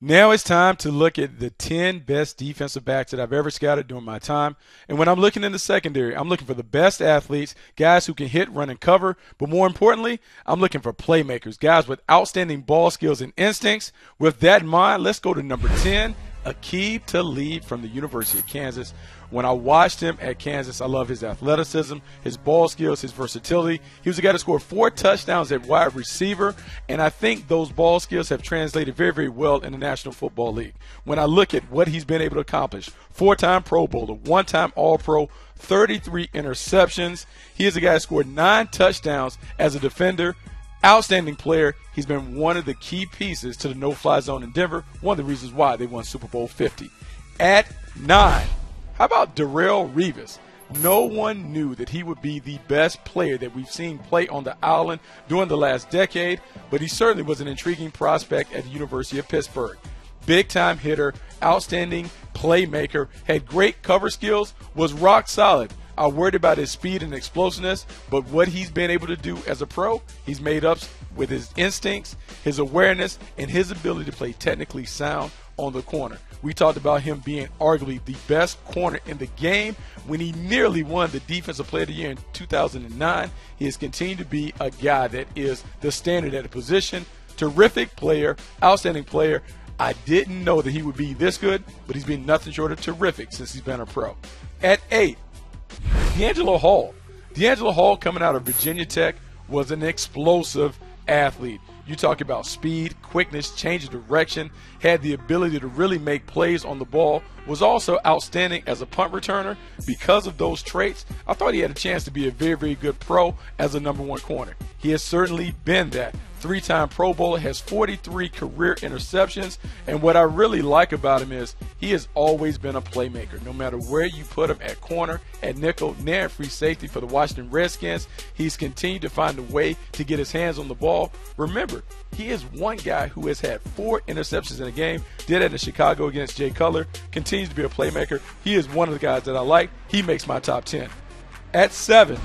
Now it's time to look at the 10 best defensive backs that I've ever scouted during my time. And when I'm looking in the secondary, I'm looking for the best athletes, guys who can hit, run, and cover. But more importantly, I'm looking for playmakers, guys with outstanding ball skills and instincts. With that in mind, let's go to number 10, AQIB Talib from the University of Kansas. When I watched him at Kansas, I love his athleticism, his ball skills, his versatility. He was a guy that scored 4 touchdowns at wide receiver, and I think those ball skills have translated very, very well in the National Football League. When I look at what he's been able to accomplish, 4-time Pro Bowler, 1-time All-Pro, 33 interceptions. He is a guy that scored 9 touchdowns as a defender. Outstanding player. He's been one of the key pieces to the no-fly zone in Denver, one of the reasons why they won Super Bowl 50. At 9, how about Darrelle Revis? No one knew that he would be the best player that we've seen play on the island during the last decade, but he certainly was an intriguing prospect at the University of Pittsburgh. Big-time hitter, outstanding playmaker, had great cover skills, was rock solid. I worried about his speed and explosiveness, but what he's been able to do as a pro, he's made up with his instincts, his awareness, and his ability to play technically sound on the corner. We talked about him being arguably the best corner in the game when he nearly won the Defensive Player of the Year in 2009. He has continued to be a guy that is the standard at a position. Terrific player, outstanding player. I didn't know that he would be this good, but he's been nothing short of terrific since he's been a pro. At 8, DeAngelo Hall. DeAngelo Hall, coming out of Virginia Tech, was an explosive athlete. You talk about speed, quickness, change of direction, had the ability to really make plays on the ball, was also outstanding as a punt returner. Because of those traits, I thought he had a chance to be a very, very good pro as a number 1 corner. He has certainly been that. 3-time Pro Bowler, has 43 career interceptions, and what I really like about him is he has always been a playmaker. No matter where you put him, at corner, at nickel, near free safety for the Washington Redskins, he's continued to find a way to get his hands on the ball. Remember, he is one guy who has had 4 interceptions in a game, did it in Chicago against Jay Cutler, continues to be a playmaker. He is one of the guys that I like. He makes my top 10. At 7,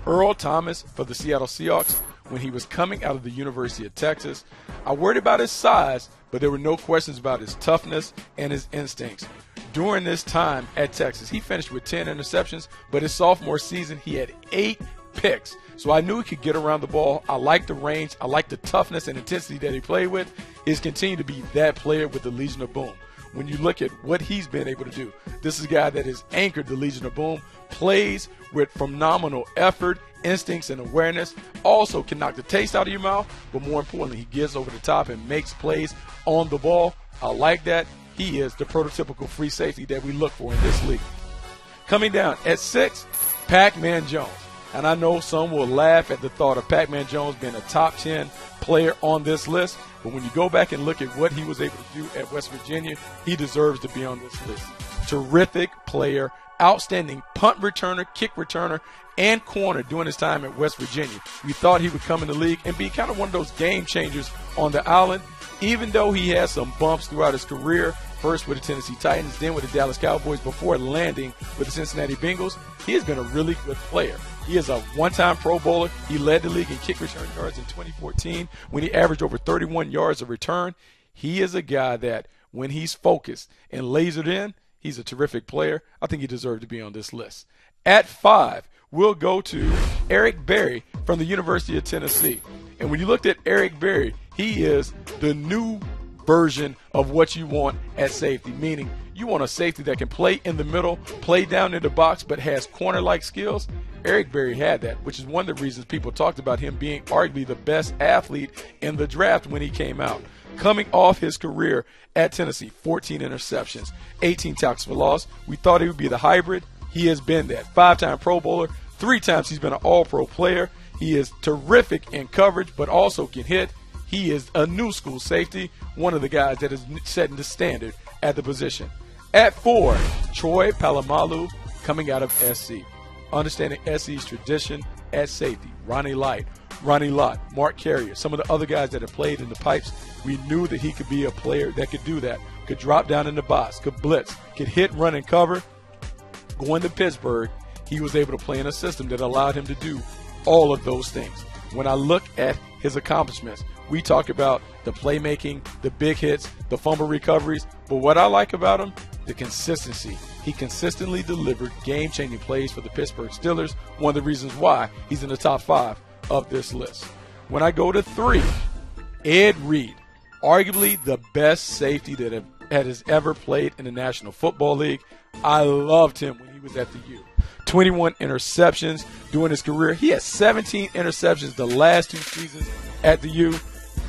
Earl Thomas for the Seattle Seahawks. When he was coming out of the University of Texas, I worried about his size, but there were no questions about his toughness and his instincts. During this time at Texas, he finished with 10 interceptions, but his sophomore season, he had 8 picks. So I knew he could get around the ball. I liked the range. I liked the toughness and intensity that he played with. He's continued to be that player with the Legion of Boom. When you look at what he's been able to do, this is a guy that has anchored the Legion of Boom, plays with phenomenal effort, instincts, and awareness, also can knock the taste out of your mouth, but more importantly, he gets over the top and makes plays on the ball. I like that. He is the prototypical free safety that we look for in this league. Coming down at 6, Pac-Man Jones. And I know some will laugh at the thought of Pac-Man Jones being a top 10 player on this list, but when you go back and look at what he was able to do at West Virginia, he deserves to be on this list. Terrific player, outstanding punt returner, kick returner, and corner during his time at West Virginia. We thought he would come in the league and be kind of one of those game changers on the island, even though he had some bumps throughout his career, first with the Tennessee Titans, then with the Dallas Cowboys, before landing with the Cincinnati Bengals. He has been a really good player. He is a 1-time Pro Bowler. He led the league in kick return yards in 2014 when he averaged over 31 yards a return. He is a guy that, when he's focused and lasered in, he's a terrific player. I think he deserves to be on this list. At 5, we'll go to Eric Berry from the University of Tennessee. And when you looked at Eric Berry, he is the new version of what you want at safety, meaning you want a safety that can play in the middle, play down in the box, but has corner-like skills. Eric Berry had that, which is one of the reasons people talked about him being arguably the best athlete in the draft when he came out. Coming off his career at Tennessee, 14 interceptions, 18 tackles for loss. We thought he would be the hybrid. He has been that. 5-time Pro Bowler. 3 times he's been an All-Pro player. He is terrific in coverage, but also can hit. He is a new school safety, one of the guys that is setting the standard at the position. At 4, Troy Polamalu coming out of SC. Understanding SC's tradition at safety. Ronnie Lott, Mark Carrier, some of the other guys that have played in the pipes, we knew that he could be a player that could do that, could drop down in the box, could blitz, could hit, run, and cover. Going to Pittsburgh, he was able to play in a system that allowed him to do all of those things. When I look at his accomplishments, We talk about the playmaking, the big hits, the fumble recoveries. But what I like about him, the consistency. He consistently delivered game-changing plays for the Pittsburgh Steelers, one of the reasons why he's in the top 5 of this list. When I go to 3, Ed Reed, arguably the best safety that has ever played in the National Football League. I loved him when he was at the U. 21 interceptions during his career. He had 17 interceptions the last 2 seasons at the U.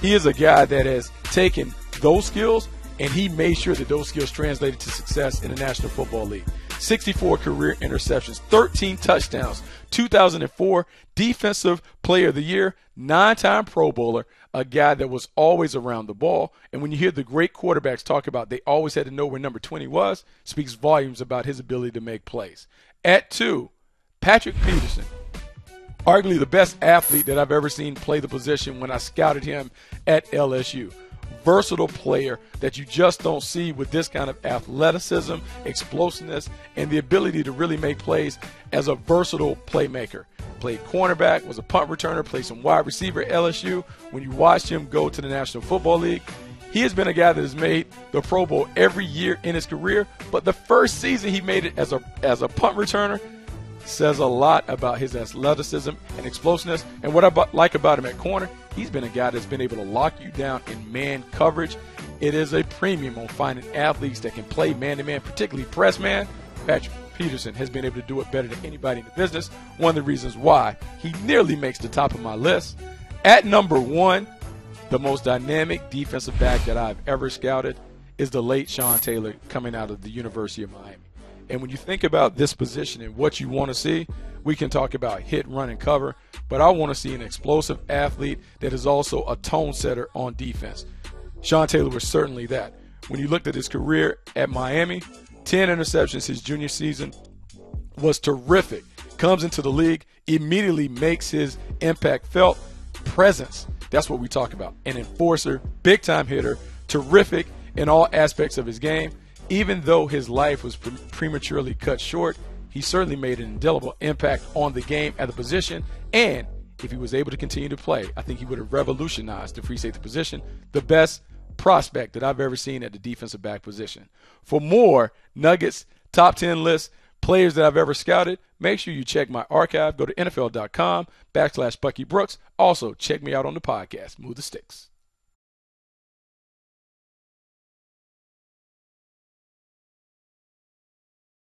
He is a guy that has taken those skills and he made sure that those skills translated to success in the National Football League. 64 career interceptions, 13 touchdowns, 2004 Defensive Player of the Year, 9-time Pro Bowler, a guy that was always around the ball. And when you hear the great quarterbacks talk about they always had to know where number 20 was, speaks volumes about his ability to make plays. At 2, Patrick Peterson, arguably the best athlete that I've ever seen play the position when I scouted him at LSU. Versatile player that you just don't see with this kind of athleticism, explosiveness, and the ability to really make plays as a versatile playmaker. Played cornerback, was a punt returner, played some wide receiver at LSU. When you watched him go to the National Football League, he has been a guy that has made the Pro Bowl every year in his career, but the first season he made it as a punt returner says a lot about his athleticism and explosiveness. And what I like about him at corner, he's been a guy that's been able to lock you down in man coverage. It is a premium on finding athletes that can play man-to-man, particularly press man. Patrick Peterson has been able to do it better than anybody in the business. One of the reasons why he nearly makes the top of my list. At number 1, the most dynamic defensive back that I've ever scouted is the late Sean Taylor coming out of the University of Miami. And when you think about this position and what you want to see, we can talk about hit, run, and cover, but I want to see an explosive athlete that is also a tone setter on defense. Sean Taylor was certainly that. When you looked at his career at Miami, 10 interceptions his junior season was terrific. Comes into the league, immediately makes his impact felt. Presence, that's what we talk about. An enforcer, big-time hitter, terrific in all aspects of his game. Even though his life was prematurely cut short, he certainly made an indelible impact on the game at the position. And if he was able to continue to play, I think he would have revolutionized the free safety position. The best prospect that I've ever seen at the defensive back position. For more Nuggets top 10 lists, players that I've ever scouted, make sure you check my archive. Go to NFL.com/Bucky Brooks. Also, check me out on the podcast, Move the Sticks.